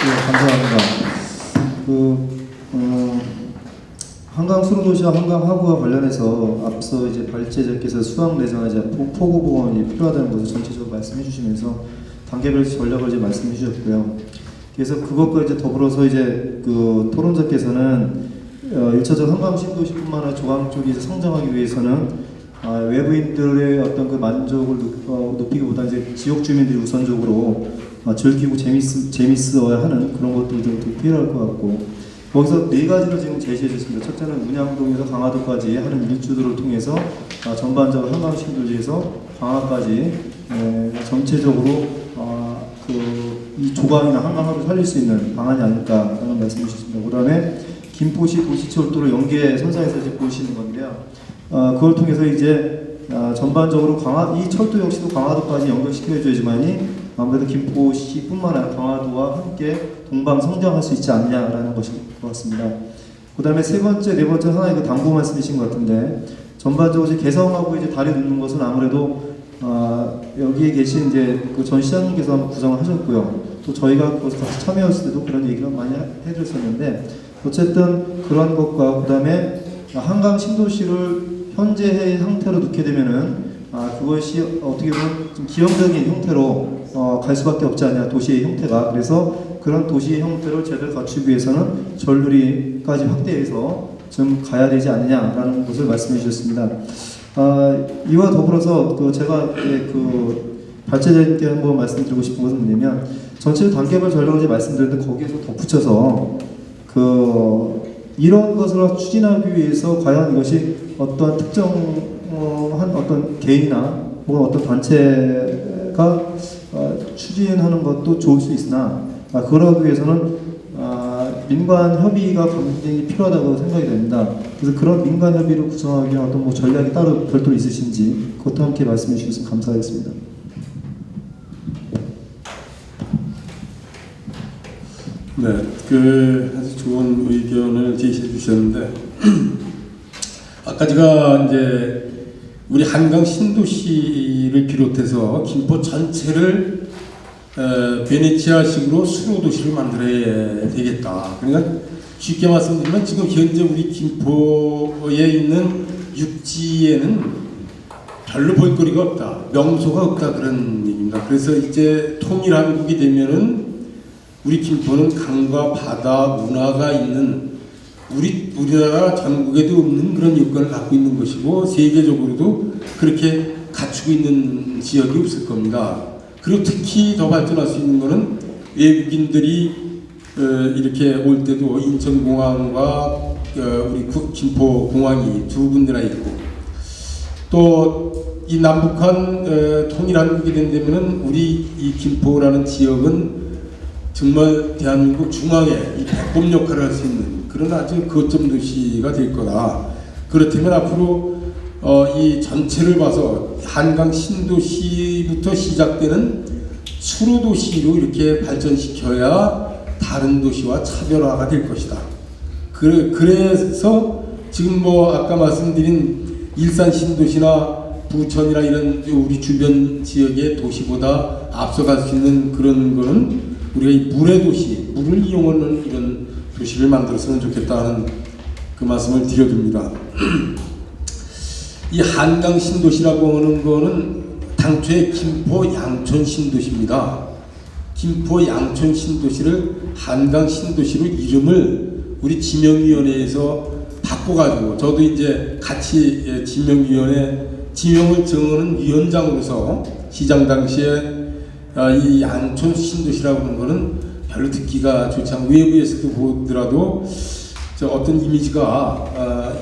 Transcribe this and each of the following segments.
네, 감사합니다. 한강 수로도시와 한강 하구와 관련해서 앞서 이제 발제자께서 수학 내정화 이제 포구 보건이 필요하다는 것을 전체적으로 말씀해 주시면서 단계별 전략을 이제 말씀해 주셨고요. 그래서 그것과 이제 더불어서 이제 그 토론자께서는 1차적 한강 신도시뿐만 아니라 조강 쪽이 이제 성장하기 위해서는 외부인들의 어떤 그 만족을 높이기보다 이제 지역 주민들이 우선적으로 즐기고 재밌어야 하는 그런 것들이 좀 필요할 것 같고, 거기서 네 가지를 지금 제시해 주셨습니다. 첫째는 문양동에서 강화도까지 하는 일주도를 통해서 전반적으로 한강 신도시에서 강화까지 전체적으로 이 조강이나 한강을 살릴 수 있는 방안이 아닐까라는 말씀을 주셨습니다. 그 다음에 김포시 도시철도로 연계 선상에서 이제 보시는 건데요. 그걸 통해서 이제 전반적으로 이 철도 역시도 강화도까지 연결시켜줘야지만이 아무래도 김포시뿐만 아니라 강화도와 함께 동방 성장할 수 있지 않냐라는 것인 것 같습니다. 그 다음에 세 번째, 네 번째 하나의 그 당부 말씀이신 것 같은데, 전반적으로 이제 개성하고 이제 다리 놓는 것은 아무래도 여기에 계신 이제 그 전 시장님께서 한번 구성을 하셨고요. 또 저희가 거기서 같이 참여했을 때도 그런 얘기를 많이 해드렸었는데, 어쨌든 그런 것과 그 다음에 한강 신도시를 현재의 형태로 놓게 되면은 그것이 어떻게 보면 좀 기형적인 형태로 갈 수밖에 없지 않냐, 도시의 형태가. 그래서 그런 도시의 형태를 제대로 갖추기 위해서는 전류리까지 확대해서 좀 가야 되지 않느냐라는 것을 말씀해 주셨습니다. 이와 더불어서 제가 발제자님께 한번 말씀드리고 싶은 것은 뭐냐면, 전체 단계별 전략을 이제 말씀드렸는데 거기에서 덧붙여서 이런 것을 추진하기 위해서 과연 이것이 어떤 특정한 어떤 개인이나 혹은 어떤 단체가 추진하는 것도 좋을 수 있으나 그러기 위해서는 민관 협의가 굉장히 필요하다고 생각이 됩니다. 그래서 그런 민관 협의를 구성하기 위한 어떤 전략이 따로 별도로 있으신지 그것도 함께 말씀해 주셔서 감사하겠습니다. 네, 아주 좋은 의견을 제시해 주셨는데, 아까 제가 이제 우리 한강 신도시를 비롯해서 김포 전체를 베네치아식으로 수로도시를 만들어야 되겠다. 그러니까 쉽게 말씀드리면 지금 현재 우리 김포에 있는 육지에는 별로 볼거리가 없다, 명소가 없다, 그런 얘기입니다. 그래서 이제 통일한국이 되면은 우리 김포는 강과 바다, 문화가 있는 우리나라 전국에도 없는 그런 여건을 갖고 있는 것이고, 세계적으로도 그렇게 갖추고 있는 지역이 없을 겁니다. 그리고 특히 더 발전할 수 있는 것은 외국인들이 이렇게 올 때도 인천공항과 우리 김포공항이 두 군데나 있고, 또 이 남북한 통일한국이 된다면은 우리 이 김포라는 지역은 정말 대한민국 중앙에 이 배꼽 역할을 할 수 있는 그런 아주 거점 도시가 될 거다. 그렇다면 앞으로 이 전체를 봐서 한강 신도시부터 시작되는 수로도시로 이렇게 발전시켜야 다른 도시와 차별화가 될 것이다. 그래서 지금 아까 말씀드린 일산 신도시나 부천이나 이런 우리 주변 지역의 도시보다 앞서갈 수 있는 그런 거는 우리가 이 물의 도시, 물을 이용하는 이런 도시를 만들었으면 좋겠다는 그 말씀을 드려줍니다. 이 한강 신도시라고 하는 거는 당초에 김포 양촌 신도시입니다. 김포 양촌 신도시를 한강 신도시로 이름을 우리 지명위원회에서 바꿔가지고, 저도 이제 같이 지명을 정하는 위원장으로서 시장 당시에 이 양촌 신도시라고 하는 거는 별로 듣기가 좋지 않고, 외부에서도 보더라도 어떤 이미지가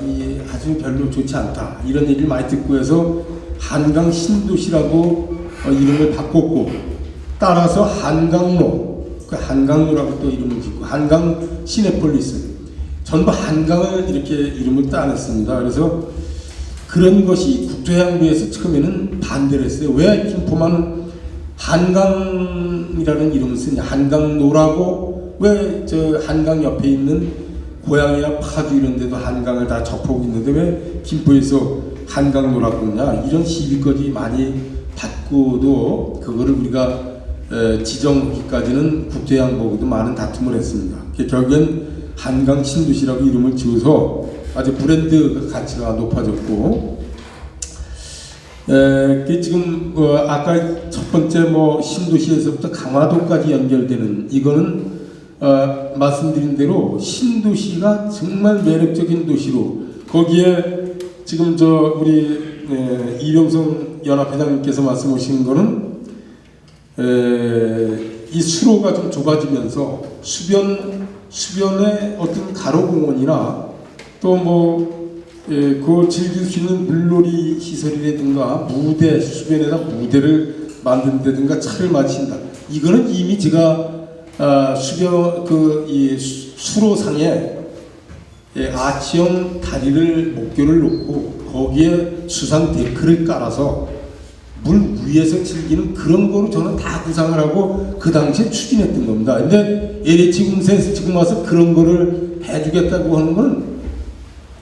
아주 별로 좋지 않다, 이런 얘기를 많이 듣고 해서 한강 신도시라고 이름을 바꿨고, 따라서 한강로, 그 한강로라고 또 이름을 짓고 한강 시내폴리스, 전부 한강을 이렇게 이름을 따냈습니다. 그래서 그런 것이 국토해양부에서 처음에는 반대를 했어요. 왜 김포만 한강이라는 이름을 쓰냐, 한강로라고, 왜 한강 옆에 있는 고양이나 파주 이런 데도 한강을 다 접하고 있는데 왜 김포에서 한강로라고 하냐, 이런 시비까지 많이 받고도 그거를 우리가 지정기까지는 국토해양보고도 많은 다툼을 했습니다. 결국엔 한강 신도시라고 이름을 지어서 아주 브랜드 가치가 높아졌고, 지금 아까 첫 번째 신도시에서부터 강화도까지 연결되는 이거는 말씀드린 대로 신도시가 정말 매력적인 도시로, 거기에 지금 우리 이병선 연합회장님께서 말씀하신 거는 이 수로가 좀 좁아지면서 수변의 어떤 가로공원이나 또 그 즐길 수 있는 물놀이 시설이라든가 무대, 수변에다 무대를 만든다든가 차를 마신다. 이거는 이미 제가 이 수로상에 아치형 다리를 목교를 놓고 거기에 수상 데크를 깔아서 물 위에서 즐기는 그런 거로 저는 다 구상을 하고 그 당시에 추진했던 겁니다. 근데 LH 공사에서 지금 와서 그런 거를 해주겠다고 하는 건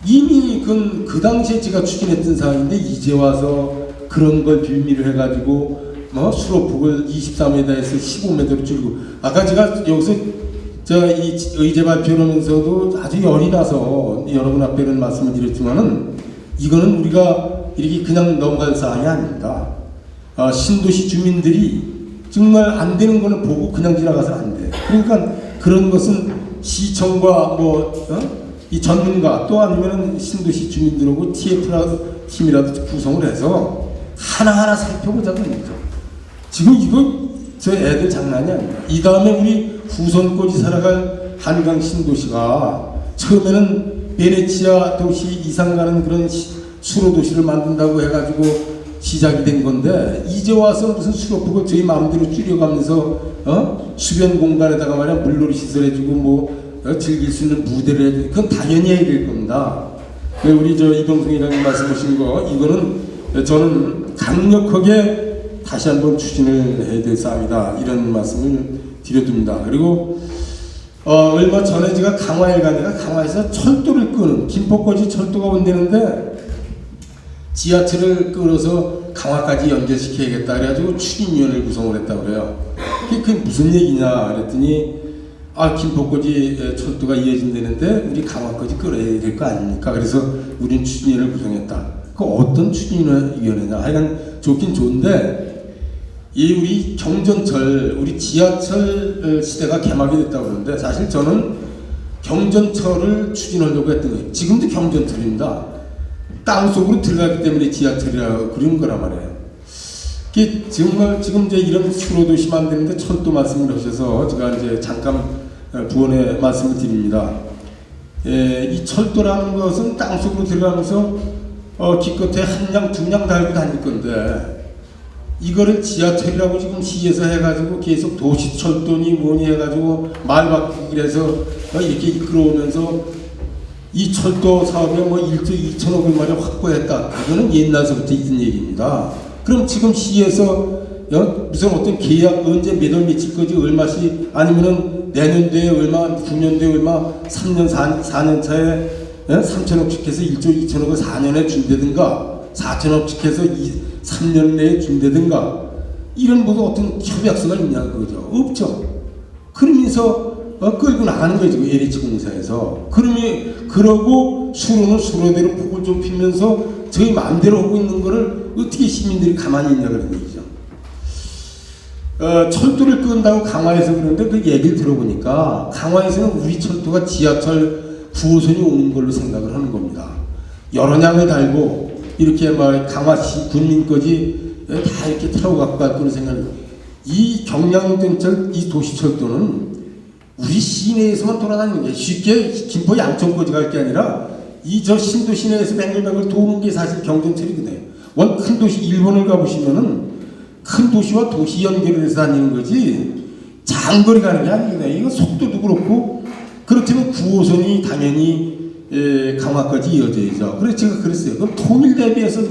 이미 그 당시에 제가 추진했던 사항인데, 이제 와서 그런 걸 빌미를 해가지고 수로폭을 23m에서 15m로 줄이고, 아까 제가 여기서 이 의제 발표를 하면서도 아주 열이 나서 여러분 앞에는 말씀을 드렸지만은, 이거는 우리가 이렇게 그냥 넘어갈 사항이 아닙니다. 신도시 주민들이 정말 안 되는 거는 보고 그냥 지나가서는 안 돼. 그러니까 그런 것은 시청과 이 전문가 또 아니면 신도시 주민들하고 팀이라도 구성을 해서 하나하나 살펴보자는 거죠. 지금 이거 저 애들 장난이 아닙니다. 이 다음에 우리 후손까지 살아갈 한강 신도시가 처음에는 베네치아 도시 이상 가는 그런 수로 도시를 만든다고 해가지고 시작이 된 건데, 이제 와서 무슨 수로폭을 저희 마음대로 줄여가면서 수변 공간에다가 말이야 물놀이 시설 해주고 즐길 수 있는 무대를 해주고, 그건 당연히 해야 될 겁니다. 우리 이병성 회장님 말씀하신 거, 이거는 저는 강력하게 다시 한번 추진을 해야 될 사항이다, 이런 말씀을 드려둡니다. 그리고 얼마 전에 제가 강화에 가니까 강화에서 철도를 끄는, 김포까지 철도가 온다는데 지하철을 끌어서 강화까지 연결시켜야겠다 그래가지고 추진위원회를 구성을 했다고 그래요. 그게 무슨 얘기냐 그랬더니, 김포까지 철도가 이어진다는데 우리 강화까지 끌어야 될 거 아닙니까? 그래서 우린 추진위원회를 구성했다. 그 어떤 추진위원회냐, 하여간 좋긴 좋은데, 우리 경전철, 우리 지하철 시대가 개막이 됐다고 그러는데, 사실 저는 경전철을 추진하려고 했던 거예요. 지금도 경전철입니다. 땅속으로 들어가기 때문에 지하철이라고 그런 거란 말이에요. 정말 지금 이제 이런 수로도시 만드는데 철도 말씀을 하셔서 제가 이제 잠깐 부언의 말씀을 드립니다. 이 철도라는 것은 땅속으로 들어가면서 기껏해 한 양, 두 양 달고 다닐 건데, 이거를 지하철이라고 지금 시에서 해가지고 계속 도시철도니 뭐니 해가지고 말 바꾸기를 해서 이렇게 이끌어오면서 이 철도 사업에 1조 2천억을 말에 확보했다. 그거는 옛날서부터 있던 얘기입니다. 그럼 지금 시에서 무슨 어떤 계약 언제 몇 월 며칠까지 얼마씩, 아니면은 내년도에 얼마, 9년도에 얼마, 3년 4년 차에 3천억씩 해서 1조 2천억을 4년에 준다든가 4천억씩 해서 3년 내에 준다든가, 이런 무슨 어떤 협약서가 있냐 그거죠. 없죠. 그러면서 끌고 나가는 거예요, 지금 LH 공사에서. 그러고 수로는 수로대로 폭을 좀 피면서 저희 마음대로 하고 있는 거를 어떻게 시민들이 가만히 있냐 그런 얘기죠. 철도를 끈다고 강화에서 그러는데 그 얘기를 들어보니까 강화에서는 우리 철도가 지하철 9호선이 오는 걸로 생각을 하는 겁니다. 여러 냥을 달고 이렇게 강화시 군민까지 다 이렇게 타고 갖고 갈 거로 생각을. 이 경량전철, 이 도시철도는 우리 시내에서만 돌아다니는 게, 쉽게 김포 양천까지 갈 게 아니라 이 신도 시내에서 뱅글뱅글 도는 게 사실 경전철이거든요. 큰 도시 일본을 가보시면은 큰 도시와 도시 연결을 해서 다니는 거지 장거리 가는 게 아니거든요. 이거 속도도 그렇고, 그렇다면 9호선이 당연히 강화까지 이어져야죠. 그래서 제가 그랬어요. 그럼 통일 대비해서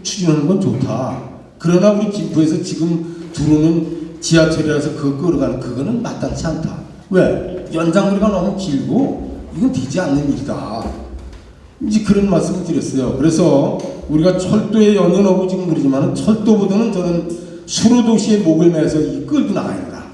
추진하는 건 좋다. 그러나 우리 김포에서 지금 들어오는 지하철이라서 그거 끌어가는 그거는 마땅치 않다. 왜? 연장거리가 너무 길고 이건 되지 않는 일이다. 이제 그런 말씀을 드렸어요. 그래서 우리가 철도에 연연하고 지금 그러지만 철도보다는 저는 수로도시의 목을 매서 끌고 나가야 된다.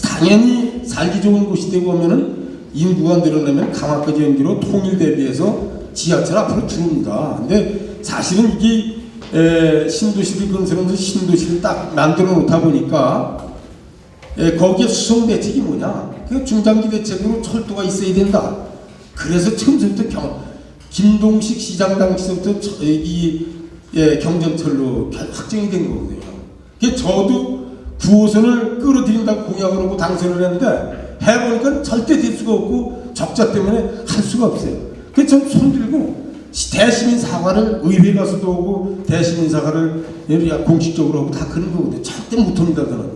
당연히 살기 좋은 곳이 되고 하면은 인구가 늘어나면 강화까지 연기로 통일 대비해서 지하철 앞으로 들어옵니다. 근데 사실은 이게 신도시를 건설하면서 신도시를 딱 만들어 놓다 보니까 거기에 수송 대책이 뭐냐? 그 중장기 대책으로 철도가 있어야 된다. 그래서 처음부터 김동식 시장 당시부터 경전철로 확정이 된 거거든요. 저도 9호선을 끌어들인다고 공약을 하고 당선을 했는데 해보니까 절대 될 수가 없고 적자 때문에 할 수가 없어요. 그래서 전 손들고 대시민 사과를 의회 가서도 하고 대시민 사과를 공식적으로 하고 다 그런 거거든요. 절대 못합니다 저는.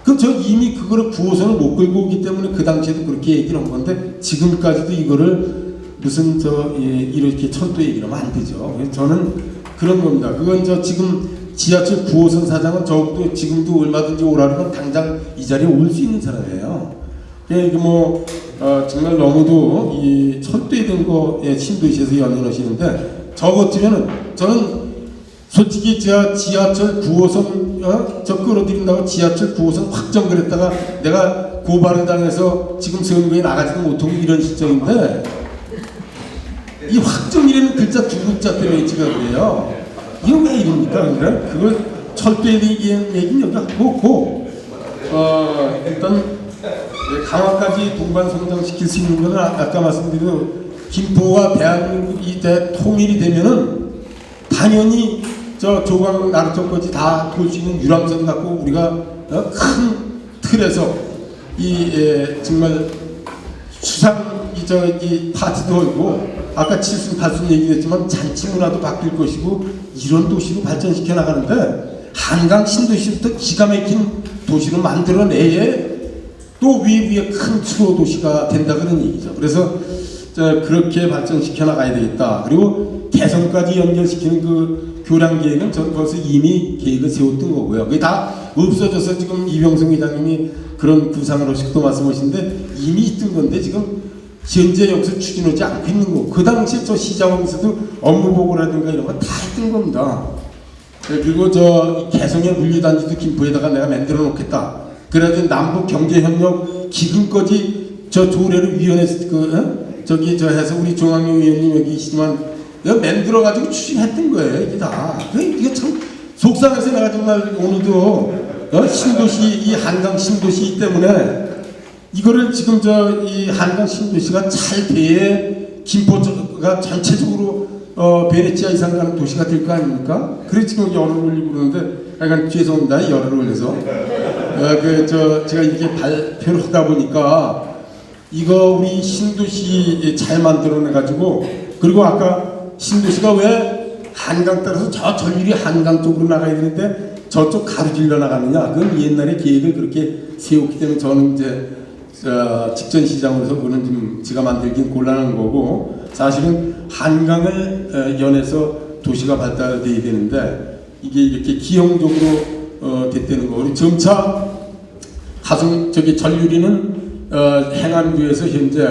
그럼 저 이미 그거를 9호선을 못 끌고 오기 때문에 그 당시에도 그렇게 얘기를 한 건데 지금까지도 이거를 무슨 이렇게 철도 얘기를 하면 안 되죠. 그래서 저는 그런 겁니다. 그건 지금 지하철 9호선 사장은 적어도 지금도 얼마든지 오라면 당장 이 자리에 올 수 있는 사람이에요. 이게 정말 너무도 이 철도에 된 거에 신도시에서 연연하시는데 저 같으면은 저는 솔직히 제가 지하철 9호선 저 끌어들인다고 지하철 9호선 확정 그랬다가 내가 고발을 당해서 지금 선거에 나가지도 못하고 이런 시점인데 이 확정이라는 글자 두 글자 때문에 지가 그래요. 이거 왜 이럽니까? 그래? 그걸 철도에 대한 얘기는 여기 하고 일단 강화까지 동반 성장시킬 수 있는 것은 아까 말씀드린 김포와 대한민국이 통일이 되면은 당연히 저 조광 나루터까지 다 돌 수 있는 유람선 갖고 우리가 큰 틀에서 정말 수상 이 파티도 하고 아까 7순 8순 얘기했지만 잔치 문화도 바뀔 것이고 이런 도시로 발전시켜 나가는데 한강 신도시부터 기가 막힌 도시로 만들어내야 또 위에 큰 수로 도시가 된다 그런 얘기죠. 그래서 그렇게 발전시켜 나가야 되겠다. 그리고 개성까지 연결시키는 그 교량 계획은 전 벌써 이미 계획을 세웠던 거고요. 그게 다 없어져서 지금 이병성 회장님이 그런 구상을 하시고 말씀하시는데 이미 있던 건데 지금 현재 여기서 추진하지 않고 있는 거고 그 당시에 저 시장에서도 업무 보고라든가 이런 거 다 했던 겁니다. 그리고 저 개성의 물류단지도 김포에다가 내가 만들어 놓겠다. 그래도 남북 경제협력 기금까지 저 조례를 위원회에서 해서 우리 종학용 위원님 여기 계시지만 내가 만들어 가지고 추진했던 거예요. 이게 다. 이게 참 속상해서 내가 정말 오늘도 신도시 이 한강 신도시 때문에 이거를 지금 이 한강 신도시가 잘 돼야 김포가 전체적으로 베네치아 이상 가는 도시가 될 거 아닙니까? 그래서 지금 열을 올리고 그러는데 약간 죄송합니다. 열을 올려서 제가 이렇게 발표를 하다 보니까 이거 우리 신도시 잘 만들어내 가지고 그리고 아까 신도시가 왜 한강 따라서 저 전율이 한강 쪽으로 나가야 되는데 저쪽 가로질러 나가느냐? 그건 옛날에 계획을 그렇게 세웠기 때문에 저는 이제 직전 시장으로서 그거는 좀 제가 만들긴 곤란한 거고 사실은 한강을 연해서 도시가 발달돼야 되는데 이게 이렇게 기형적으로 됐다는 거. 우리 점차 전류리는 행안부에서 현재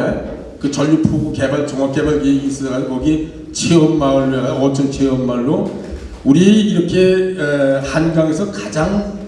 그 전류포구 개발 종합개발 계획이 있어서 거기 체험마을 어촌 체험마을로 우리 이렇게 한강에서 가장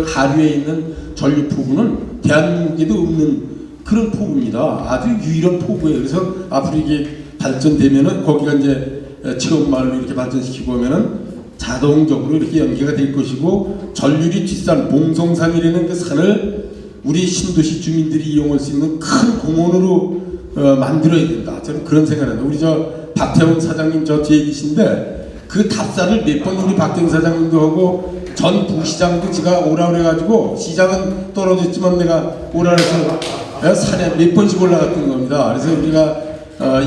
하류에 있는 전류포구는 대한민국에도 없는 그런 포구입니다. 아주 유일한 포구예요. 그래서 앞으로 이게 발전되면은 거기가 이제 체험마을로 이렇게 발전시키고 하면은 자동적으로 이렇게 연계가 될 것이고 전류리 뒷산 봉성산이라는 그 산을 우리 신도시 주민들이 이용할 수 있는 큰 공원으로 만들어야 된다. 저는 그런 생각을 합니다. 우리 박태원 사장님 뒤에 계신데 그 답사를 몇 번 우리 박태원 사장님도 하고 전 부시장도 제가 오라 그래가지고 시장은 떨어졌지만 내가 오라 그래서 산에 몇 번씩 올라갔던 겁니다. 그래서 우리가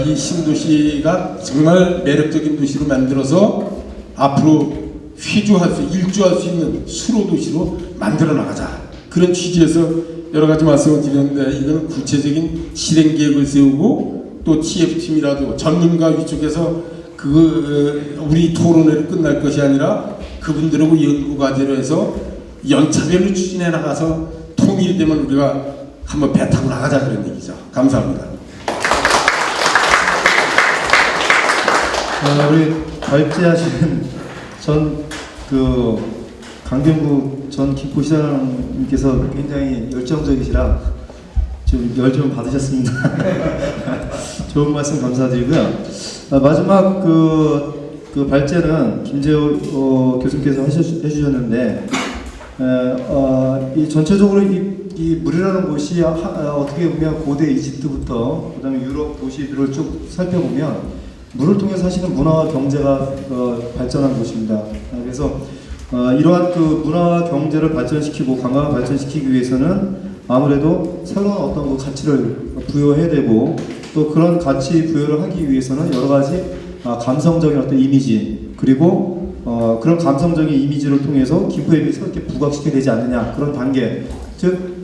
이 신도시가 정말 매력적인 도시로 만들어서 앞으로 일주할 수 있는 수로 도시로 만들어 나가자. 그런 취지에서 여러 가지 말씀을 드렸는데 이건 구체적인 실행 계획을 세우고 또 TF팀이라도 전문가 위쪽에서 우리 토론회로 끝날 것이 아니라 그분들하고 연구 과제로 해서 연차별로 추진해 나가서 통일이 되면 우리가 한번 배 타고 나가자 그런 얘기죠. 감사합니다. 우리 가입제하시는 전 강병구 전 김포시장님께서 굉장히 열정적이시라 좀 열 좀 받으셨습니다. 좋은 말씀 감사드리고요. 마지막 그 발제는 김재호 교수님께서 해주셨는데 이 전체적으로 이 물이라는 곳이 어떻게 보면 고대 이집트부터 그다음에 유럽 도시들을 쭉 살펴보면 물을 통해서 사실은 문화와 경제가 발전한 곳입니다. 그래서 이러한 그 문화와 경제를 발전시키고 관광을 발전시키기 위해서는 아무래도 새로운 어떤 그 가치를 부여해야 되고 또 그런 가치 부여를 하기 위해서는 여러 가지 감성적인 어떤 이미지 그리고 그런 감성적인 이미지를 통해서 김포에 새롭게 부각시켜야 되지 않느냐 그런 단계 즉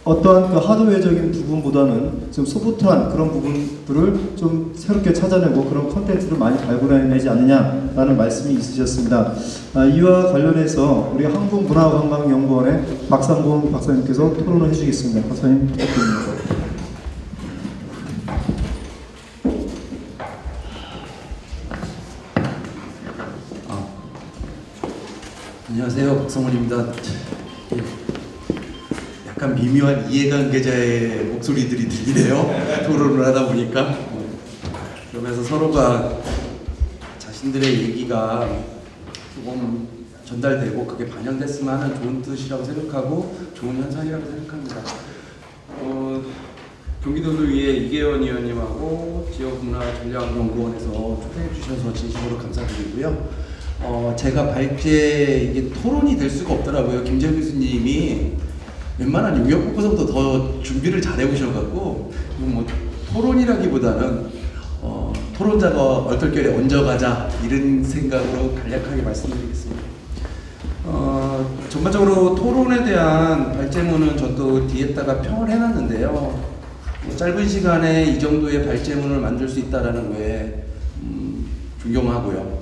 어떠한 그 하드웨어적인 부분보다는 좀 소프트한 그런 부분들을 좀 새롭게 찾아내고 그런 컨텐츠를 많이 발굴해내지 않느냐라는 말씀이 있으셨습니다. 이와 관련해서 우리 한국문화관광연구원의 박상봉 박사님께서 토론을 해주겠습니다. 박사님 부탁드립니다. 안녕하세요, 박성원입니다. 약간 미묘한 이해관계자의 목소리들이 들리네요. 토론을 하다 보니까. 그러면서 서로가 자신들의 얘기가 조금 전달되고 그게 반영됐으면 하는 좋은 뜻이라고 생각하고 좋은 현상이라고 생각합니다. 경기도도의회 이계원 의원님하고 지역문화전략연구원에서 초대해 주셔서 진심으로 감사드리고요. 제가 발제 이게 토론이 될 수가 없더라고요. 김재호 교수님이 웬만한 용역 보고서부터 더 준비를 잘 해오셔갖고 뭐 토론이라기보다는 토론자가 얼떨결에 얹어가자 이런 생각으로 간략하게 말씀드리겠습니다. 전반적으로 토론에 대한 발제문은 저도 뒤에다가 평을 해놨는데요. 짧은 시간에 이 정도의 발제문을 만들 수 있다라는 거에 존경하고요.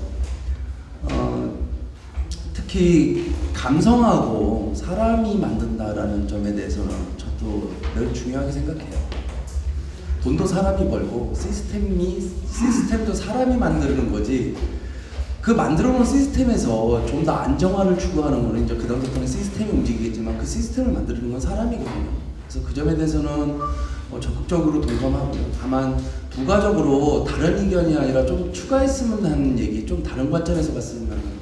특히 감성하고 사람이 만든다라는 점에 대해서는 저도 매우 중요하게 생각해요. 돈도 사람이 벌고 시스템도 사람이 만드는 거지. 그 만들어 놓은 시스템에서 좀 더 안정화를 추구하는 거는 이제 그다음부터는 시스템이 움직이겠지만 그 시스템을 만드는 건 사람이거든요. 그래서 그 점에 대해서는 적극적으로 동감하고요. 다만 부가적으로 다른 의견이 아니라 좀 추가했으면 하는 얘기, 좀 다른 관점에서 봤으면 하는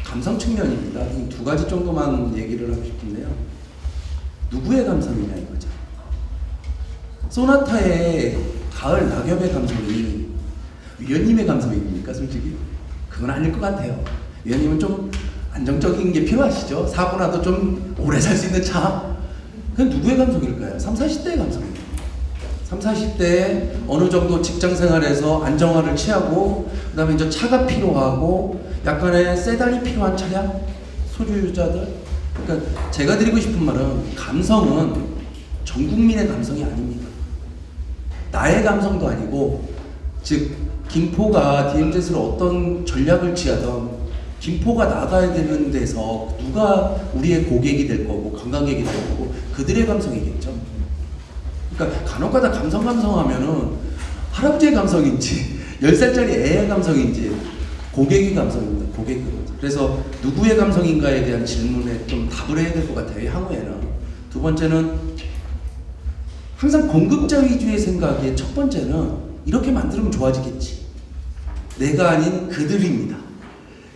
감성 측면입니다. 이 두 가지 정도만 얘기를 하고 싶은데요. 누구의 감성이냐 이거죠. 소나타의 가을 낙엽의 감성이 위원님의 감성입니까 솔직히? 그건 아닐 것 같아요. 위원님은 좀 안정적인 게 필요하시죠. 사고 나도 좀 오래 살 수 있는 차. 그건 누구의 감성일까요? 30, 40대의 감성입니다. 30, 40대에 어느 정도 직장 생활에서 안정화를 취하고 그 다음에 이제 차가 필요하고 약간의 세단이 필요한 차량 소유자들. 그러니까 제가 드리고 싶은 말은 감성은 전 국민의 감성이 아닙니다. 나의 감성도 아니고 즉 김포가 DMZ로 어떤 전략을 취하던 김포가 나가야 되는 데서 누가 우리의 고객이 될 거고 관광객이 될 거고 그들의 감성이겠죠. 그러니까 간혹가다 감성 하면은 할아버지의 감성인지 10살짜리 애의 감성인지 고객의 감성입니다. 고객의 감성. 그래서 누구의 감성인가에 대한 질문에 좀 답을 해야 될 것 같아요. 향후에는. 두 번째는 항상 공급자 위주의 생각의 첫 번째는 이렇게 만들면 좋아지겠지. 내가 아닌 그들입니다.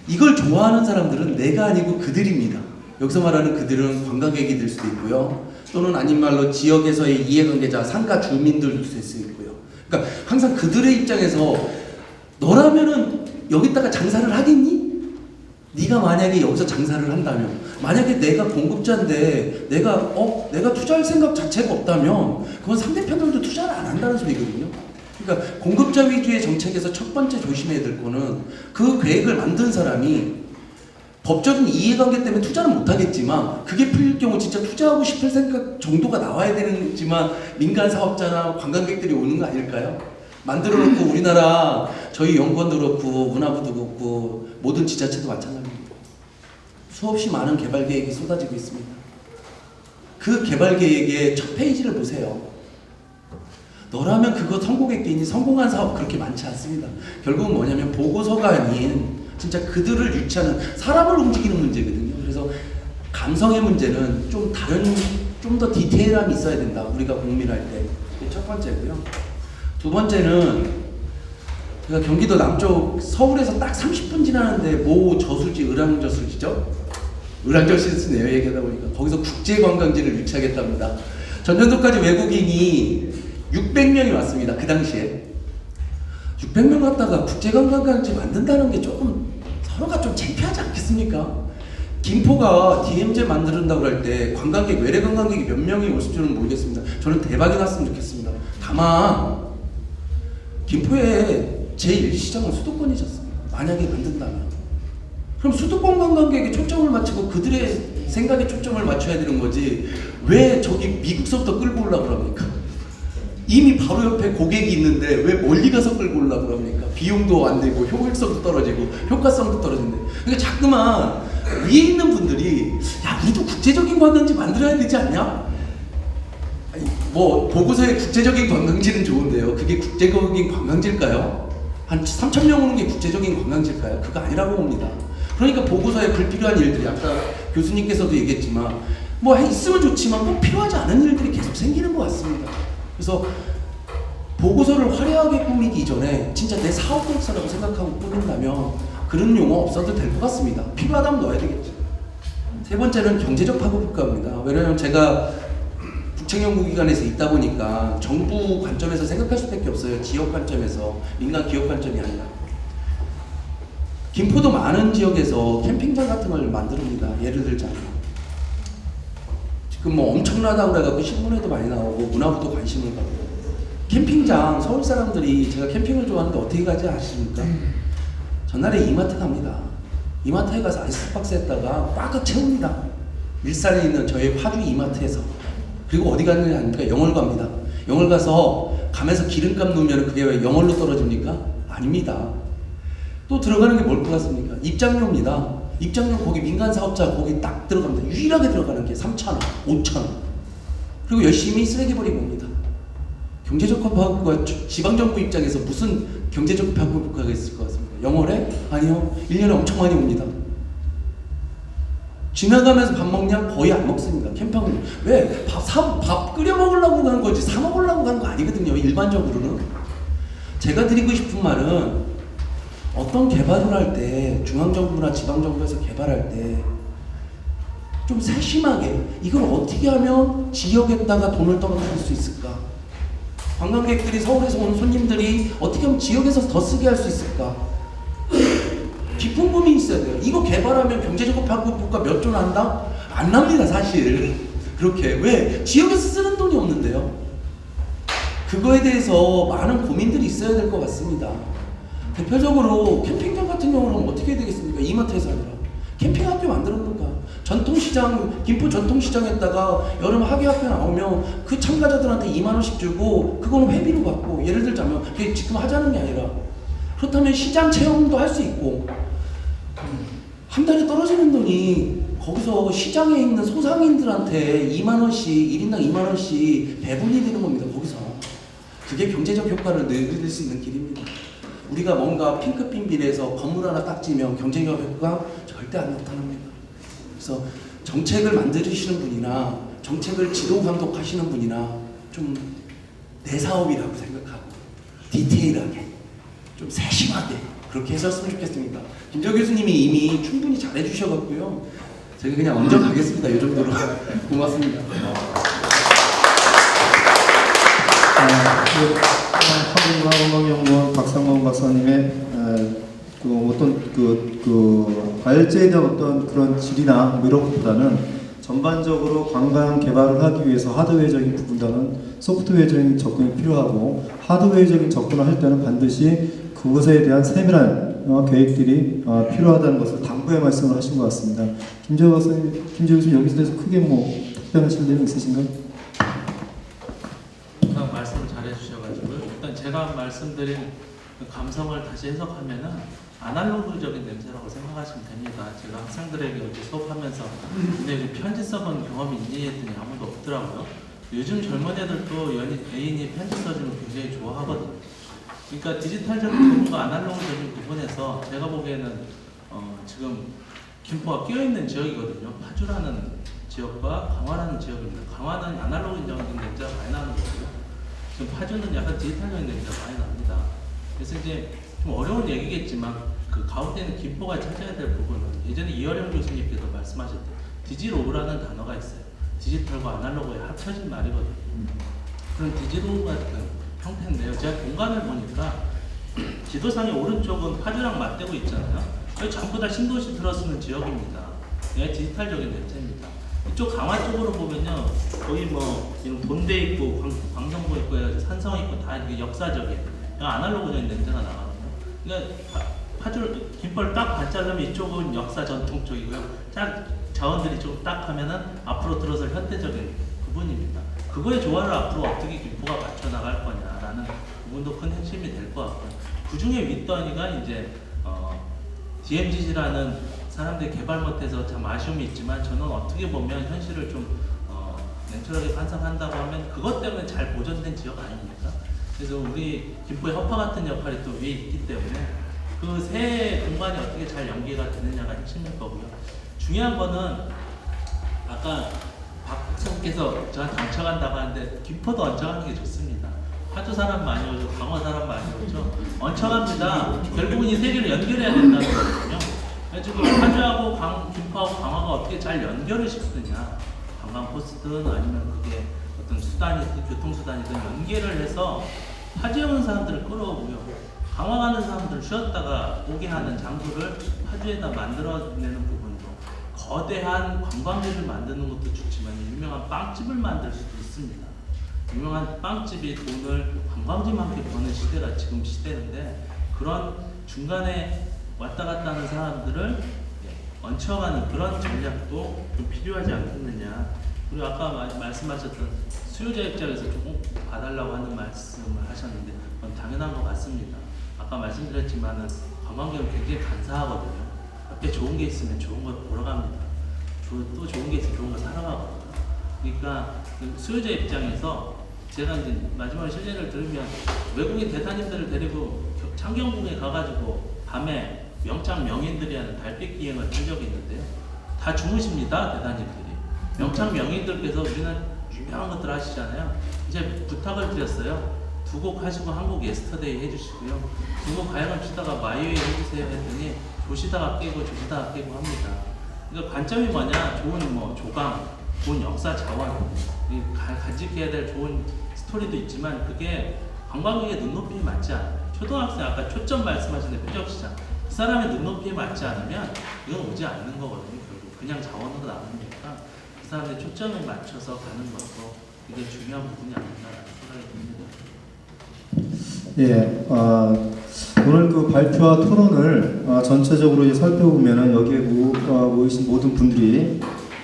이걸 좋아하는 사람들은 내가 아니고 그들입니다. 여기서 말하는 그들은 관광객이 될 수도 있고요. 또는 아닌 말로 지역에서의 이해관계자, 상가 주민들도 될 수 있고요. 그러니까 항상 그들의 입장에서 너라면은 여기다가 장사를 하겠니? 네가 만약에 여기서 장사를 한다면, 만약에 내가 공급자인데 내가 투자할 생각 자체가 없다면 그건 상대편들도 투자를 안 한다는 소리거든요. 그러니까 공급자 위주의 정책에서 첫 번째 조심해야 될 거는 그 계획을 만든 사람이 법적인 이해관계 때문에 투자는 못하겠지만 그게 풀릴 경우 진짜 투자하고 싶을 생각 정도가 나와야 되지만 민간 사업자나 관광객들이 오는 거 아닐까요? 만들어놓고 우리나라 저희 연구원도 그렇고 문화부도 그렇고 모든 지자체도 마찬가지입니다. 수없이 많은 개발 계획이 쏟아지고 있습니다. 그 개발 계획의 첫 페이지를 보세요. 너라면 그거 성공했겠니? 성공한 사업 그렇게 많지 않습니다. 결국은 뭐냐면 보고서가 아닌 진짜 그들을 유치하는 사람을 움직이는 문제거든요. 그래서 감성의 문제는 좀 다른, 좀 더 디테일함이 있어야 된다. 우리가 고민할 때. 그게 첫 번째고요. 두 번째는 제가 경기도 남쪽 서울에서 딱 30분 지나는데 모 저수지, 을왕저수지죠? 을왕저수지네요. 얘기하다 보니까 거기서 국제관광지를 유치하겠답니다. 전년도까지 외국인이 600명이 왔습니다. 그 당시에 600명 왔다가 국제관광지 만든다는 게 조금 서로가 좀 창피하지 않겠습니까? 김포가 DMZ 만든다고 할 때 관광객, 외래 관광객이 몇 명이 올 줄은 모르겠습니다. 저는 대박이 났으면 좋겠습니다. 다만 김포의 제1시장은 수도권이셨습니다. 만약에 만든다면 그럼 수도권 관광객에 초점을 맞추고 그들의 생각에 초점을 맞춰야 되는 거지 왜 저기 미국서부터 끌고 오려고 합니까? 이미 바로 옆에 고객이 있는데 왜 멀리 가서 끌고 오려고 합니까? 비용도 안 되고 효율성도 떨어지고 효과성도 떨어진대. 그러니까 자꾸만 위에 있는 분들이 야 우리도 국제적인 관광지 만들어야 되지 않냐? 아니, 뭐 보고서에 국제적인 관광지는 좋은데요. 그게 국제적인 관광지일까요? 한 3,000명 오는 게 국제적인 관광지일까요? 그거 아니라고 봅니다. 그러니까 보고서에 불필요한 일들이 아까 교수님께서도 얘기했지만 뭐 있으면 좋지만 꼭 필요하지 않은 일들이 계속 생기는 것 같습니다. 그래서 보고서를 화려하게 꾸미기 이전에 진짜 내 사업 계획서라고 생각하고 꾸민다면 그런 용어 없어도 될 것 같습니다. 필요하다면 넣어야 되겠죠. 세 번째는 경제적 파급효과입니다. 왜냐하면 제가 국책연구기관에서 있다 보니까 정부 관점에서 생각할 수밖에 없어요. 지역 관점에서, 민간 기업 관점이 아니라. 김포도 많은 지역에서 캠핑장 같은 걸 만듭니다. 예를 들자면 지금 뭐 엄청나다고 그래갖고 신문에도 많이 나오고 문화부도 관심을 갖고 캠핑장 서울 사람들이 제가 캠핑을 좋아하는데 어떻게 가지 아십니까? 전날에 이마트 갑니다. 이마트에 가서 아이스박스에다가 꽉꽉 채웁니다. 일산에 있는 저희 파주 이마트에서. 그리고 어디 가느냐 하니까 영월 갑니다. 영월 가서 가면서 기름값 넣으면 그게 왜 영월로 떨어집니까? 아닙니다. 또 들어가는 게 뭘 것 같습니까? 입장료입니다. 입장료 거기 민간 사업자 거기 딱 들어갑니다. 유일하게 들어가는 게 3,000원, 5,000원. 그리고 열심히 쓰레기 버리고 옵니다. 경제적 파급효과 지방정부 입장에서 무슨 경제적 파급효과가 있을 것 같습니다. 영월에? 아니요. 1년에 엄청 많이 옵니다. 지나가면서 밥 먹냐? 거의 안 먹습니다. 캠핑은 왜? 밥 끓여 먹으려고 가는 거지 사 먹으려고 가는 거 아니거든요. 일반적으로는. 제가 드리고 싶은 말은 어떤 개발을 할 때 중앙정부나 지방정부에서 개발할 때 좀 세심하게 이걸 어떻게 하면 지역에다가 돈을 떨어뜨릴 수 있을까? 관광객들이 서울에서 온 손님들이 어떻게 하면 지역에서 더 쓰게 할 수 있을까? 깊은 고민이 있어야 돼요. 이거 개발하면 경제적 파급효과 몇 조 난다? 안 납니다 사실. 그렇게 왜? 지역에서 쓰는 돈이 없는데요. 그거에 대해서 많은 고민들이 있어야 될 것 같습니다. 대표적으로 캠핑장 같은 경우는 어떻게 해야 되겠습니까? 이마트에서 아니라 캠핑학교 만들었는가? 전통시장, 김포 전통시장에다가 여름 학예학교 나오면 그 참가자들한테 2만 원씩 주고 그거는 회비로 받고 예를 들자면 그게 지금 하자는 게 아니라 그렇다면 시장 체험도 할 수 있고 한 달에 떨어지는 돈이 거기서 시장에 있는 소상인들한테 2만 원씩 1인당 2만 원씩 배분이 되는 겁니다. 거기서 그게 경제적 효과를 늘릴 수 있는 길입니다. 우리가 뭔가 핑크빛 비례해서 건물 하나 딱 지면 경제적 효과가 절대 안 나타납니다. 그래서 정책을 만드시는 분이나 정책을 지도 감독하시는 분이나 좀 내 사업이라고 생각하고 디테일하게 좀 세심하게 그렇게 하셨으면 좋겠습니다. 김정 교수님이 이미 충분히 잘해 주셔갖고요. 제가 그냥 얹어가겠습니다. 이 정도로. 고맙습니다. 한국문화관광연구원 박상원 박사님의 그 어떤 그 발제에 대한 어떤 그런 질이나 뭐 이런 것보다는 전반적으로 관광 개발을 하기 위해서 하드웨어적인 부분과는 소프트웨어적인 접근이 필요하고 하드웨어적인 접근을 할 때는 반드시 그것에 대한 세밀한 계획들이 필요하다는 것을 당부의 말씀을 하신 것 같습니다. 김재호 교수님 여기서 대해서 크게 뭐 답변하실 내용 있으신가요? 말씀을 잘 해주셔가지고 일단 제가 말씀드린 그 감성을 다시 해석하면은 아날로그적인 냄새라고 생각하시면 됩니다. 제가 학생들에게 어제 수업하면서 근데 여기 편지 써본 경험이 있니 했더니 아무도 없더라고요. 요즘 젊은 애들도 애인이 편지 써주는 거 굉장히 좋아하거든요. 그러니까 디지털적인 부분과 아날로그적인 부분에서 제가 보기에는 지금 김포가 끼어있는 지역이거든요. 파주라는 지역과 강화라는 지역입니다. 강화는 아날로그적인 냄새가 많이 나는 거고요. 지금 파주는 약간 디지털적인 냄새가 많이 납니다. 그래서 이제 좀 어려운 얘기겠지만 그 가운데는 김포가 찾아야 될 부분은 예전에 이어령 교수님께서 말씀하셨던 디지로그라는 단어가 있어요. 디지털과 아날로그의 합쳐진 말이거든요. 그런 디지로그 같은 형태인데요. 제가 공간을 보니까 지도상의 오른쪽은 파주랑 맞대고 있잖아요. 여기 전부 다 신도시 들어서는 지역입니다. 네, 디지털적인 냄새입니다. 이쪽 강화 쪽으로 보면요, 거의 뭐 이런 본대 있고 광성보 있고 산성 있고 다 이게 역사적인 아날로그적인 냄새가 나거든요. 그러니까 파주 김포를 딱 반자르면 이쪽은 역사 전통 쪽이고요. 딱 자원들이 좀 딱 하면은 앞으로 들어설 현대적인 부분입니다. 그거의 조화를 앞으로 어떻게 김포가 맞춰 나갈 거냐라는 부분도 큰 핵심이 될 것 같고요. 그 중에 윗단위가 이제 DMZ라는 사람들이 개발 못해서 참 아쉬움이 있지만 저는 어떻게 보면 현실을 좀 냉철하게 판단한다고 하면 그것 때문에 잘 보존된 지역 아닙니까? 그래서 우리 김포의 허파 같은 역할이 또 위에 있기 때문에 그 세 공간이 어떻게 잘 연계가 되느냐가 핵심일 거고요. 중요한 거는 아까 박 국장께서 저한테 얹혀간다고 하는데 김포도 얹혀가는 게 좋습니다. 파주 사람 많이 오죠, 강화 사람 많이 오죠. 얹혀갑니다. 결국은 이 세 개를 연결해야 된다는 거거든요. 지금 파주하고 김포하고 강화가 어떻게 잘 연결을 시키느냐, 관광 코스든 아니면 그게 어떤 수단이든 교통수단이든 연계를 해서 파주에 오는 사람들을 끌어오고요, 강화 가는 사람들을 쉬었다가 오게 하는 장소를 파주에다 만들어내는 부분도, 거대한 관광지를 만드는 것도 좋지만 유명한 빵집을 만들 수도 있습니다. 유명한 빵집이 돈을 관광지만큼 버는 시대가 지금 시대인데, 그런 중간에 왔다 갔다 하는 사람들을 얹혀가는 그런 전략도 좀 필요하지 않겠느냐. 그리고 아까 말씀하셨던 수요자 입장에서 조금 봐달라고 하는 말씀을 하셨는데 그건 당연한 것 같습니다. 아까 말씀드렸지만은 관광객은 굉장히 간사하거든요. 옆에 좋은 게 있으면 좋은 걸 보러 갑니다. 또 좋은 게 있으면 좋은 걸 사러 가거든요. 그러니까 그 수요자 입장에서 제가 이제 마지막에 실례를 들으면 외국인 대사님들을 데리고 창경궁에 가가지고 밤에 명창 명인들이 하는 달빛 기행을 한 적이 있는데요. 다 주무십니다, 대사님들이. 명창 명인들께서 우리는 유명한 것들 하시잖아요. 이제 부탁을 드렸어요. 두 곡 하시고 한 곡 예스터데이 해주시고요. 두 곡 가야금 치다가 마이웨이 해주세요 했더니 조시다가 깨고 조시다가 깨고 합니다. 그러니까 관점이 뭐냐, 좋은 뭐 조강, 좋은 역사 자원, 간직해야 될 좋은 스토리도 있지만 그게 관광객의 눈높이에 맞지 않아요. 초등학생 아까 초점 말씀하신 표적시장, 그 사람의 눈높이에 맞지 않으면 이건 오지 않는 거거든요. 결국 그냥 자원으로 나오니까 그 사람의 초점에 맞춰서 가는 것도 이게 중요한 부분이 아닌가라는 생각이 듭니다. 예, 오늘 그 발표와 토론을 전체적으로 이제 살펴보면은 여기에 모이신 모든 분들이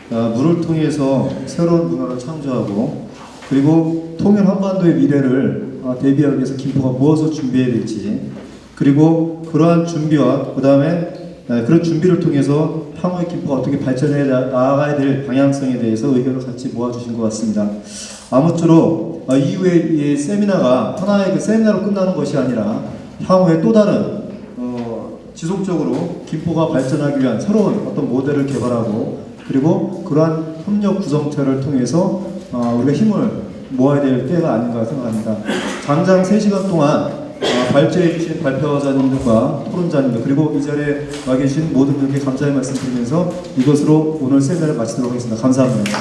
물을 통해서 새로운 문화를 창조하고, 그리고 통일 한반도의 미래를 대비하기 위해서 김포가 무엇을 준비해야 될지, 그리고 그러한 준비와 그 다음에 그런 준비를 통해서 향후의 김포가 어떻게 발전해 나아가야 될 방향성에 대해서 의견을 같이 모아주신 것 같습니다. 아무쪼록 이후에 이 세미나가 하나의 그 세미나로 끝나는 것이 아니라 향후에 또 다른 지속적으로 김포가 발전하기 위한 새로운 어떤 모델을 개발하고, 그리고 그러한 협력 구성체를 통해서 우리가 힘을 모아야 될 때가 아닌가 생각합니다. 장장 3시간 동안 발제해 주신 발표자님들과 토론자님들, 그리고 이 자리에 와 계신 모든 분께 감사의 말씀 드리면서 이것으로 오늘 세미나를 마치도록 하겠습니다. 감사합니다.